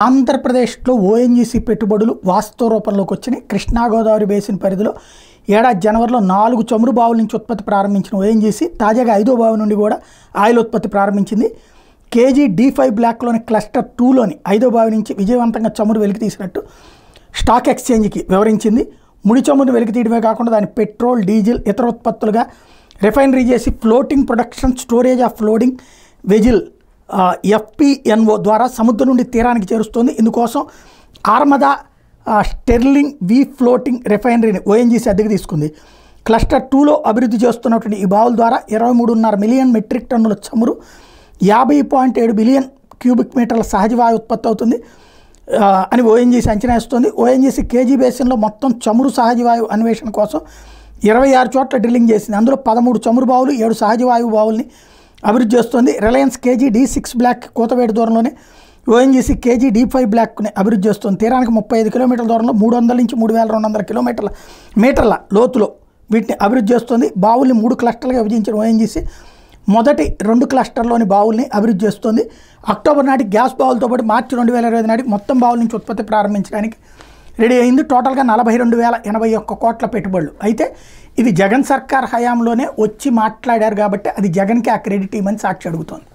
ఆంధ్రప్రదేశ్లో ఓఎన్జీసీ పెట్టుబడులు వాస్తవ రూపంలోకి వచ్చినాయి. కృష్ణా గోదావరి బేసిన్ పరిధిలో ఏడాది జనవరిలో 4 చమురు బావుల నుంచి ఉత్పత్తి ప్రారంభించిన ఓఎన్జీసీ తాజాగా 5వ బావి నుండి కూడా ఆయిల్ ఉత్పత్తి ప్రారంభించింది. కేజీ D5 బ్లాక్లోని క్లస్టర్ 2లోని 5వ బావి నుంచి విజయవంతంగా చమురు వెలికి తీసినట్టు స్టాక్ ఎక్స్చేంజ్కి వివరించింది. ముడి చమురును వెలికి తీయడమే కాకుండా దాని పెట్రోల్, డీజిల్, ఇతర ఉత్పత్తులుగా రిఫైనరీ చేసి floating production, storage of loading వెజిల్ FPNO ద్వారా సముద్రం నుండి తీరానికి చేరుస్తోంది. ఇందుకోసం ఆర్మదా స్టెర్లింగ్ వి ఫ్లోటింగ్ రిఫైనరీని ఓఎన్జీసీ అద్దెకు తీసుకుంది. క్లస్టర్ 2లో అభివృద్ధి చేస్తున్నటువంటి ఈ బావుల ద్వారా 23.5 మిలియన్ మెట్రిక్ టన్నుల చమురు, 50.7 బిలియన్ క్యూబిక్ మీటర్ల సహజవాయు ఉత్పత్తి అవుతుంది అని ఓఎన్జీసీ అంచనా వేస్తుంది. ఓఎన్జీసీ కేజీ బేసిన్లో మొత్తం చమురు సహజవాయు అన్వేషణ కోసం 26 చోట్ల డ్రిల్లింగ్ చేసింది. అందులో 13 చమురు బావులు, 7 సహజవాయువు బావుల్ని అభివృద్ధి చేస్తుంది. రిలయన్స్ కేజీ D6 బ్లాక్ కూతవేటు దూరంలోనే ఓఎన్జీసీ కేజీ D5 బ్లాక్ని అభివృద్ధి చేస్తుంది. తీరానికి 35 కిలోమీటర్ల దూరంలో 300 నుంచి 3200 మీటర్ల లోతులో వీటిని అభివృద్ధి చేస్తుంది. బావుల్ని 3 క్లస్టర్లుగా విభజించిన ఓఎన్జీసీ మొదటి 2 క్లస్టర్లోని బావుల్ని అభివృద్ధి చేస్తుంది. అక్టోబర్ నాటికి గ్యాస్ బావులతో పాటు మార్చి 2025 నాటికి మొత్తం బావుల నుంచి ఉత్పత్తి ప్రారంభించడానికి రెడీ అయింది. టోటల్గా 42,081 కోట్ల పెట్టుబడులు. అయితే ఇది జగన్ సర్కార్ హయాంలోనే వచ్చి మాట్లాడారు కాబట్టి అది జగన్కి ఆ క్రెడిట్ ఇవ్వమని సాక్షి అడుగుతోంది.